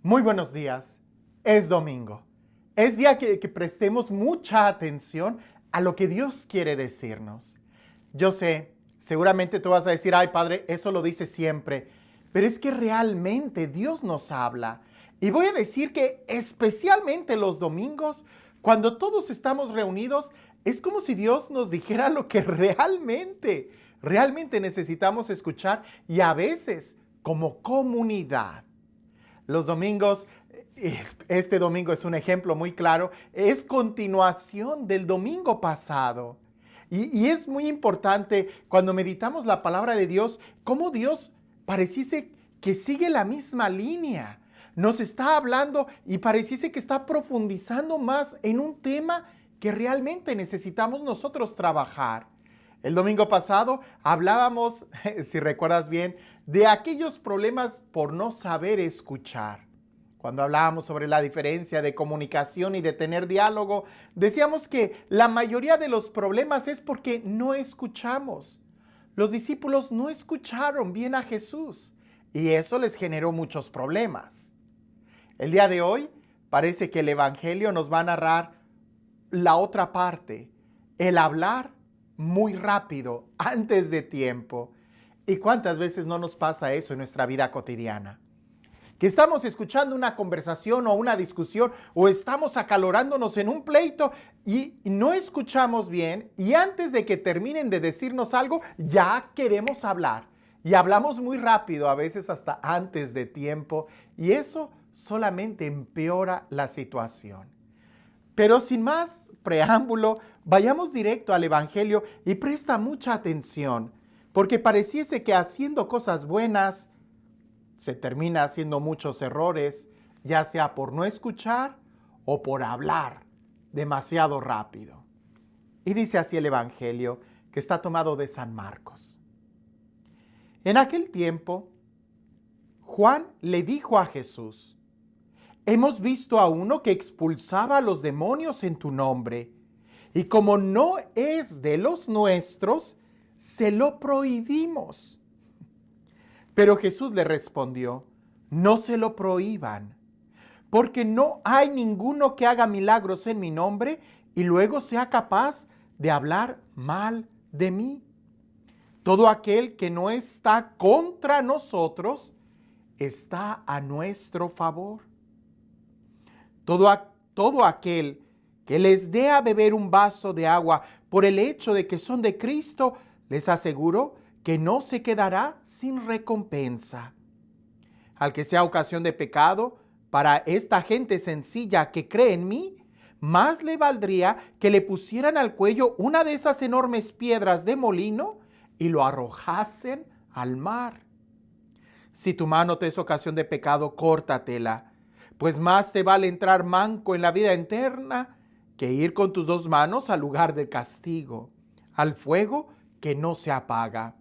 Muy buenos días. Es domingo. Es día que prestemos mucha atención a lo que Dios quiere decirnos. Yo sé, seguramente tú vas a decir, ay Padre, eso lo dice siempre, pero es que realmente Dios nos habla. Y voy a decir que especialmente los domingos, cuando todos estamos reunidos, es como si Dios nos dijera lo que realmente necesitamos escuchar y a veces como comunidad. Los domingos, este domingo es un ejemplo muy claro, es continuación del domingo pasado. Y es muy importante cuando meditamos la palabra de Dios, cómo Dios pareciese que sigue la misma línea. Nos está hablando y pareciese que está profundizando más en un tema que realmente necesitamos nosotros trabajar. El domingo pasado hablábamos, si recuerdas bien, de aquellos problemas por no saber escuchar. Cuando hablábamos sobre la diferencia de comunicación y de tener diálogo, decíamos que la mayoría de los problemas es porque no escuchamos. Los discípulos no escucharon bien a Jesús y eso les generó muchos problemas. El día de hoy parece que el Evangelio nos va a narrar la otra parte, el hablar muy rápido, antes de tiempo. ¿Y cuántas veces no nos pasa eso en nuestra vida cotidiana? Que estamos escuchando una conversación o una discusión o estamos acalorándonos en un pleito y no escuchamos bien y antes de que terminen de decirnos algo ya queremos hablar y hablamos muy rápido, a veces hasta antes de tiempo y eso solamente empeora la situación. Pero sin más preámbulo, vayamos directo al Evangelio y presta mucha atención, porque pareciese que haciendo cosas buenas se termina haciendo muchos errores, ya sea por no escuchar o por hablar demasiado rápido. Y dice así el Evangelio, que está tomado de San Marcos. En aquel tiempo, Juan le dijo a Jesús: hemos visto a uno que expulsaba a los demonios en tu nombre, y como no es de los nuestros, se lo prohibimos. Pero Jesús le respondió: no se lo prohíban, porque no hay ninguno que haga milagros en mi nombre y luego sea capaz de hablar mal de mí. Todo aquel que no está contra nosotros está a nuestro favor. Todo aquel que les dé a beber un vaso de agua por el hecho de que son de Cristo, les aseguro que no se quedará sin recompensa. Al que sea ocasión de pecado, para esta gente sencilla que cree en mí, más le valdría que le pusieran al cuello una de esas enormes piedras de molino y lo arrojasen al mar. Si tu mano te es ocasión de pecado, córtatela, pues más te vale entrar manco en la vida eterna que ir con tus dos manos al lugar del castigo, al fuego que no se apaga.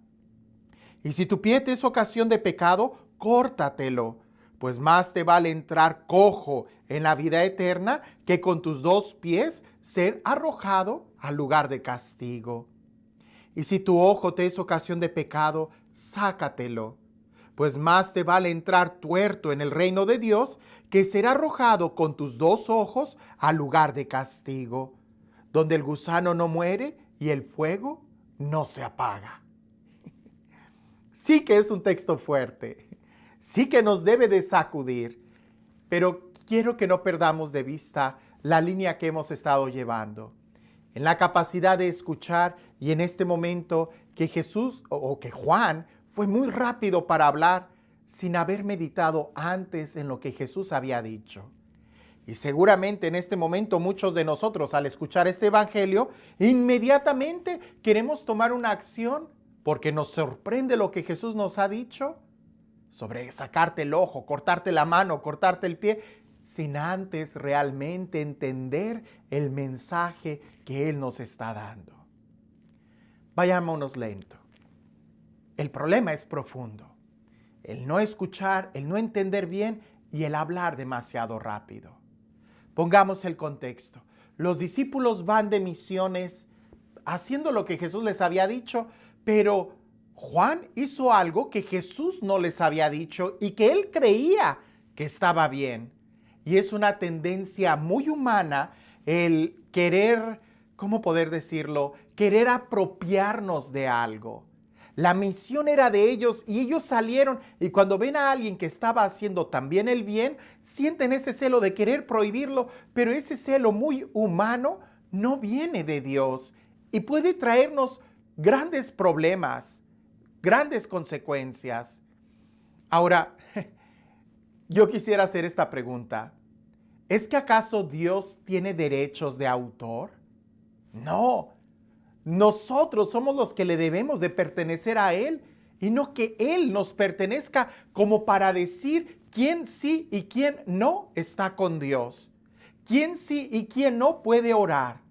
Y si tu pie te es ocasión de pecado, córtatelo, pues más te vale entrar cojo en la vida eterna que con tus dos pies ser arrojado al lugar de castigo. Y si tu ojo te es ocasión de pecado, sácatelo, pues más te vale entrar tuerto en el reino de Dios que ser arrojado con tus dos ojos al lugar de castigo, donde el gusano no muere y el fuego no se apaga. Sí que es un texto fuerte, sí que nos debe de sacudir, pero quiero que no perdamos de vista la línea que hemos estado llevando. En la capacidad de escuchar y en este momento que Jesús o que Juan fue muy rápido para hablar sin haber meditado antes en lo que Jesús había dicho. Y seguramente en este momento muchos de nosotros al escuchar este evangelio inmediatamente queremos tomar una acción porque nos sorprende lo que Jesús nos ha dicho sobre sacarte el ojo, cortarte la mano, cortarte el pie, sin antes realmente entender el mensaje que Él nos está dando. Vayámonos lento. El problema es profundo. El no escuchar, el no entender bien y el hablar demasiado rápido. Pongamos el contexto. Los discípulos van de misiones haciendo lo que Jesús les había dicho, pero Juan hizo algo que Jesús no les había dicho y que él creía que estaba bien. Y es una tendencia muy humana el querer, ¿cómo poder decirlo? Querer apropiarnos de algo. La misión era de ellos y ellos salieron y cuando ven a alguien que estaba haciendo también el bien, sienten ese celo de querer prohibirlo, pero ese celo muy humano no viene de Dios y puede traernos grandes problemas, grandes consecuencias. Ahora, yo quisiera hacer esta pregunta. ¿Es que acaso Dios tiene derechos de autor? No. Nosotros somos los que le debemos de pertenecer a Él y no que Él nos pertenezca como para decir quién sí y quién no está con Dios. Quién sí y quién no puede orar.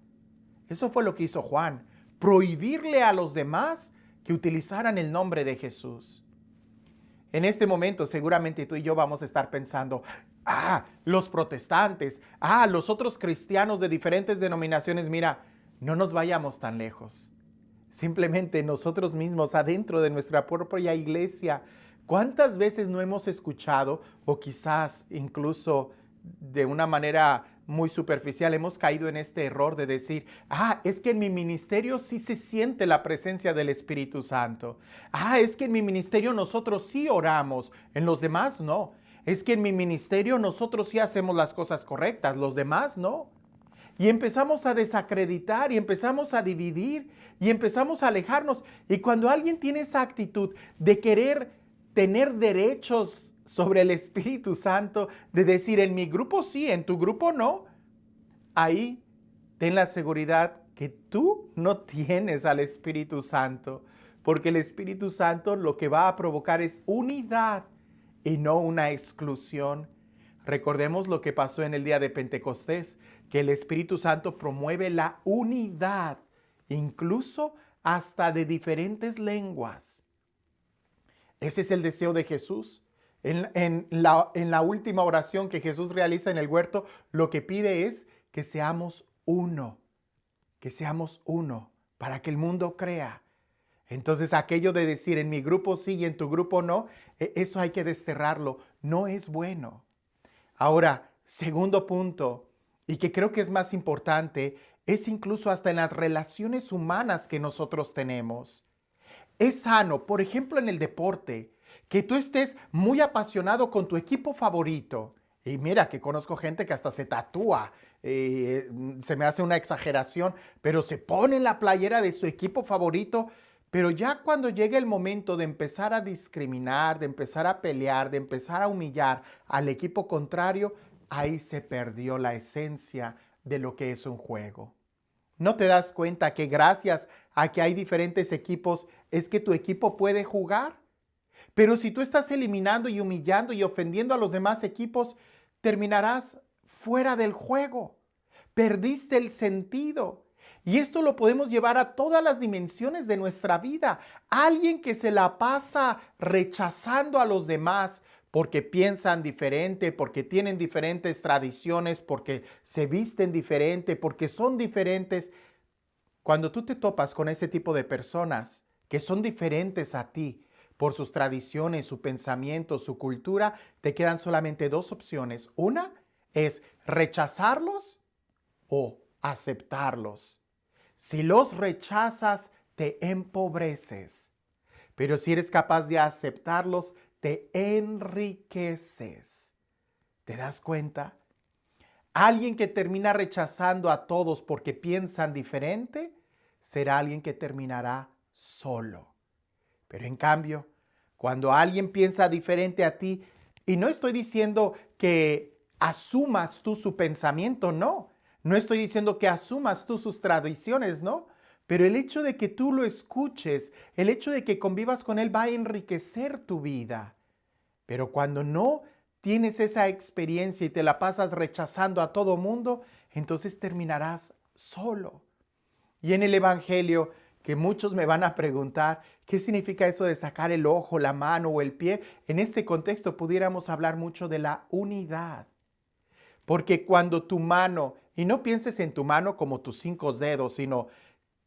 Eso fue lo que hizo Juan. Prohibirle a los demás que utilizaran el nombre de Jesús. En este momento seguramente tú y yo vamos a estar pensando, los protestantes, los otros cristianos de diferentes denominaciones, mira, no nos vayamos tan lejos. Simplemente nosotros mismos, adentro de nuestra propia iglesia, ¿cuántas veces no hemos escuchado o quizás incluso de una manera muy superficial hemos caído en este error de decir, es que en mi ministerio sí se siente la presencia del Espíritu Santo. Es que en mi ministerio nosotros sí oramos, en los demás no. Es que en mi ministerio nosotros sí hacemos las cosas correctas, los demás no. Y empezamos a desacreditar y empezamos a dividir y empezamos a alejarnos. Y cuando alguien tiene esa actitud de querer tener derechos sobre el Espíritu Santo, de decir en mi grupo sí, en tu grupo no, ahí ten la seguridad que tú no tienes al Espíritu Santo, porque el Espíritu Santo lo que va a provocar es unidad y no una exclusión. Recordemos lo que pasó en el día de Pentecostés, que el Espíritu Santo promueve la unidad, incluso hasta de diferentes lenguas. Ese es el deseo de Jesús. En la última oración que Jesús realiza en el huerto, lo que pide es que seamos uno para que el mundo crea. Entonces aquello de decir en mi grupo sí y en tu grupo no, eso hay que desterrarlo, no es bueno. Ahora, segundo punto, y que creo que es más importante, es incluso hasta en las relaciones humanas que nosotros tenemos. Es sano, por ejemplo, en el deporte, que tú estés muy apasionado con tu equipo favorito. Y mira que conozco gente que hasta se tatúa, se me hace una exageración, pero se pone en la playera de su equipo favorito. Pero ya cuando llega el momento de empezar a discriminar, de empezar a pelear, de empezar a humillar al equipo contrario, ahí se perdió la esencia de lo que es un juego. ¿No te das cuenta que gracias a que hay diferentes equipos es que tu equipo puede jugar? Pero si tú estás eliminando y humillando y ofendiendo a los demás equipos, terminarás fuera del juego. Perdiste el sentido. Y esto lo podemos llevar a todas las dimensiones de nuestra vida. Alguien que se la pasa rechazando a los demás porque piensan diferente, porque tienen diferentes tradiciones, porque se visten diferente, porque son diferentes. Cuando tú te topas con ese tipo de personas que son diferentes a ti por sus tradiciones, su pensamiento, su cultura, te quedan solamente dos opciones. Una es rechazarlos o aceptarlos. Si los rechazas, te empobreces. Pero si eres capaz de aceptarlos, te enriqueces. ¿Te das cuenta? Alguien que termina rechazando a todos porque piensan diferente, será alguien que terminará solo. Pero en cambio, cuando alguien piensa diferente a ti, y no estoy diciendo que asumas tú su pensamiento, no. No estoy diciendo que asumas tú sus tradiciones, no. Pero el hecho de que tú lo escuches, el hecho de que convivas con él va a enriquecer tu vida. Pero cuando no tienes esa experiencia y te la pasas rechazando a todo mundo, entonces terminarás solo. Y en el Evangelio, que muchos me van a preguntar, ¿qué significa eso de sacar el ojo, la mano o el pie? En este contexto pudiéramos hablar mucho de la unidad. Porque cuando tu mano, y no pienses en tu mano como tus 5 dedos, sino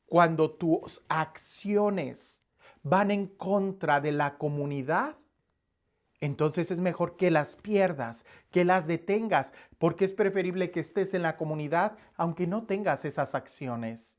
cuando tus acciones van en contra de la comunidad, entonces es mejor que las pierdas, que las detengas, porque es preferible que estés en la comunidad aunque no tengas esas acciones.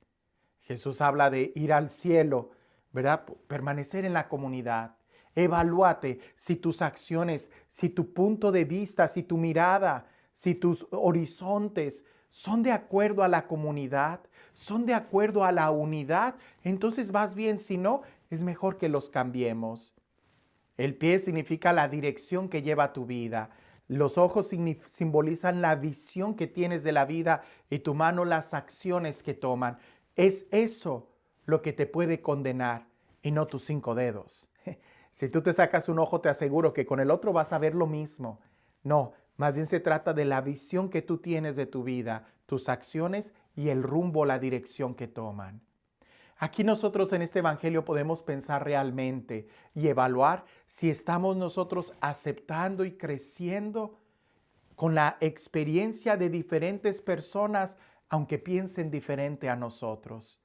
Jesús habla de ir al cielo, ¿verdad? Permanecer en la comunidad. Evalúate si tus acciones, si tu punto de vista, si tu mirada, si tus horizontes son de acuerdo a la comunidad, son de acuerdo a la unidad, entonces vas bien, si no, es mejor que los cambiemos. El pie significa la dirección que lleva tu vida. Los ojos simbolizan la visión que tienes de la vida y tu mano las acciones que toman. Es eso lo que te puede condenar y no tus 5 dedos. Si tú te sacas un ojo, te aseguro que con el otro vas a ver lo mismo. No, más bien se trata de la visión que tú tienes de tu vida, tus acciones y el rumbo, la dirección que toman. Aquí nosotros en este evangelio podemos pensar realmente y evaluar si estamos nosotros aceptando y creciendo con la experiencia de diferentes personas, aunque piensen diferente a nosotros.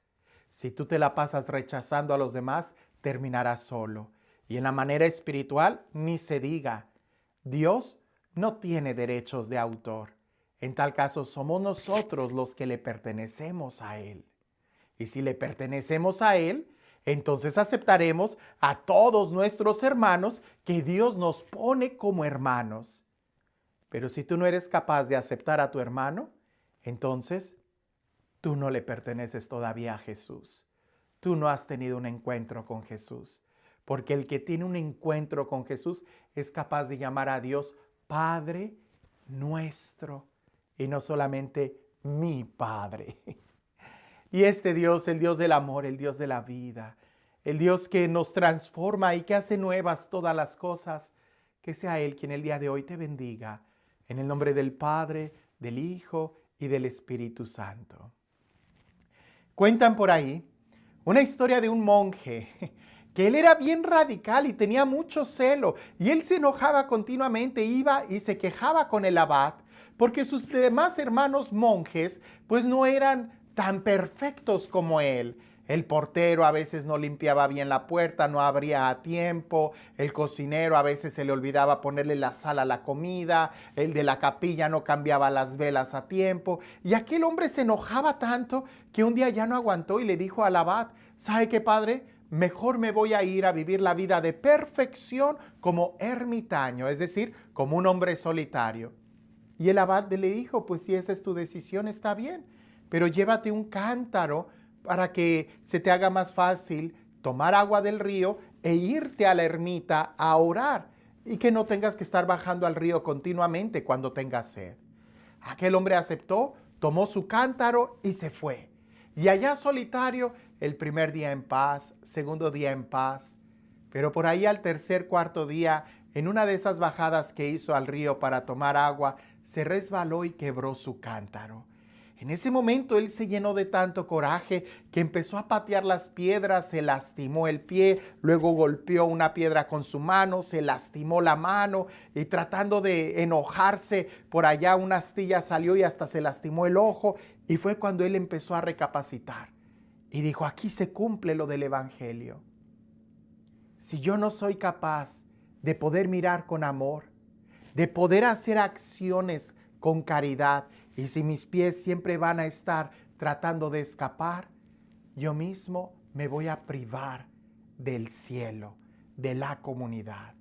Si tú te la pasas rechazando a los demás, terminarás solo. Y en la manera espiritual, ni se diga. Dios no tiene derechos de autor. En tal caso, somos nosotros los que le pertenecemos a Él. Y si le pertenecemos a Él, entonces aceptaremos a todos nuestros hermanos que Dios nos pone como hermanos. Pero si tú no eres capaz de aceptar a tu hermano, entonces tú no le perteneces todavía a Jesús. Tú no has tenido un encuentro con Jesús. Porque el que tiene un encuentro con Jesús es capaz de llamar a Dios Padre nuestro y no solamente mi Padre. Y este Dios, el Dios del amor, el Dios de la vida, el Dios que nos transforma y que hace nuevas todas las cosas, que sea Él quien el día de hoy te bendiga. En el nombre del Padre, del Hijo y del Espíritu Santo. Cuentan por ahí una historia de un monje que él era bien radical y tenía mucho celo, y él se enojaba continuamente, iba y se quejaba con el abad, porque sus demás hermanos monjes pues no eran tan perfectos como él. El portero a veces no limpiaba bien la puerta, no abría a tiempo, el cocinero a veces se le olvidaba ponerle la sal a la comida, el de la capilla no cambiaba las velas a tiempo, y aquel hombre se enojaba tanto que un día ya no aguantó y le dijo al abad: ¿sabe qué, padre? Mejor me voy a ir a vivir la vida de perfección como ermitaño, es decir, como un hombre solitario. Y el abad le dijo: pues si esa es tu decisión, está bien, pero llévate un cántaro para que se te haga más fácil tomar agua del río e irte a la ermita a orar y que no tengas que estar bajando al río continuamente cuando tengas sed. Aquel hombre aceptó, tomó su cántaro y se fue. Y allá solitario, el primer día en paz, segundo día en paz, pero por ahí al tercer, cuarto día, en una de esas bajadas que hizo al río para tomar agua, se resbaló y quebró su cántaro. En ese momento él se llenó de tanto coraje que empezó a patear las piedras, se lastimó el pie, luego golpeó una piedra con su mano, se lastimó la mano y tratando de enojarse por allá una astilla salió y hasta se lastimó el ojo, y fue cuando él empezó a recapacitar y dijo: aquí se cumple lo del evangelio. Si yo no soy capaz de poder mirar con amor, de poder hacer acciones con caridad, y si mis pies siempre van a estar tratando de escapar, yo mismo me voy a privar del cielo, de la comunidad.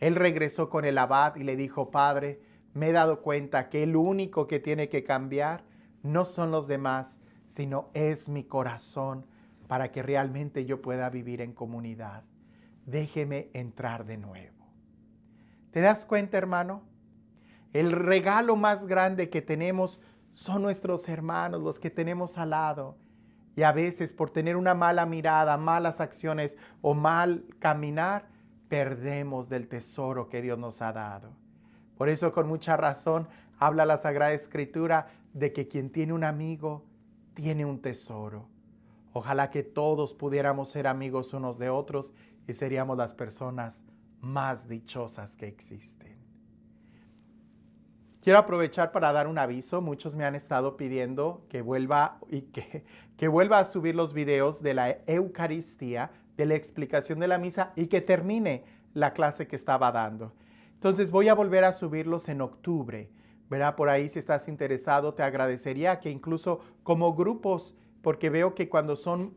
Él regresó con el abad y le dijo: padre, me he dado cuenta que el único que tiene que cambiar no son los demás, sino es mi corazón, para que realmente yo pueda vivir en comunidad. Déjeme entrar de nuevo. ¿Te das cuenta, hermano? El regalo más grande que tenemos son nuestros hermanos, los que tenemos al lado. Y a veces por tener una mala mirada, malas acciones o mal caminar, perdemos del tesoro que Dios nos ha dado. Por eso con mucha razón habla la Sagrada Escritura de que quien tiene un amigo tiene un tesoro. Ojalá que todos pudiéramos ser amigos unos de otros y seríamos las personas más dichosas que existen. Quiero aprovechar para dar un aviso. Muchos me han estado pidiendo que vuelva a subir los videos de la Eucaristía, de la explicación de la misa y que termine la clase que estaba dando. Entonces voy a volver a subirlos en octubre, ¿verdad? Por ahí si estás interesado te agradecería que incluso como grupos, porque veo que cuando son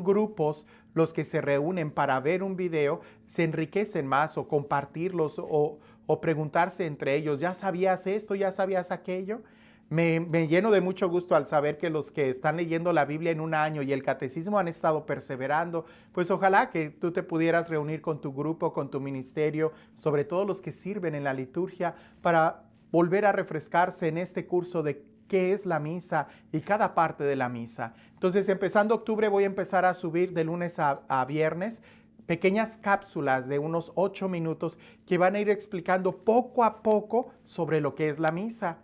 grupos los que se reúnen para ver un video, se enriquecen más o compartirlos o preguntarse entre ellos, ¿ya sabías esto? ¿Ya sabías aquello? Me lleno de mucho gusto al saber que los que están leyendo la Biblia en un año y el catecismo han estado perseverando, pues ojalá que tú te pudieras reunir con tu grupo, con tu ministerio, sobre todo los que sirven en la liturgia, para volver a refrescarse en este curso de qué es la misa y cada parte de la misa. Entonces, empezando octubre voy a empezar a subir de lunes a viernes pequeñas cápsulas de unos 8 minutos que van a ir explicando poco a poco sobre lo que es la misa.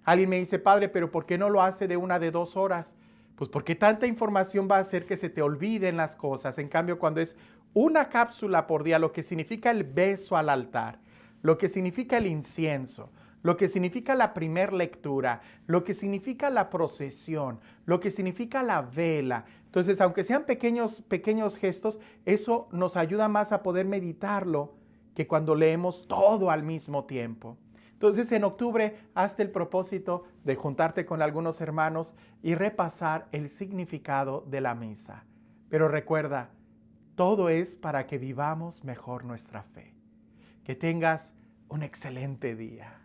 Alguien me dice, padre, pero ¿por qué no lo hace de 1 de 2 horas? Pues porque tanta información va a hacer que se te olviden las cosas. En cambio, cuando es una cápsula por día, lo que significa el beso al altar, lo que significa el incienso, lo que significa la primer lectura, lo que significa la procesión, lo que significa la vela. Entonces, aunque sean pequeños gestos, eso nos ayuda más a poder meditarlo que cuando leemos todo al mismo tiempo. Entonces, en octubre, hazte el propósito de juntarte con algunos hermanos y repasar el significado de la misa. Pero recuerda, todo es para que vivamos mejor nuestra fe. Que tengas un excelente día.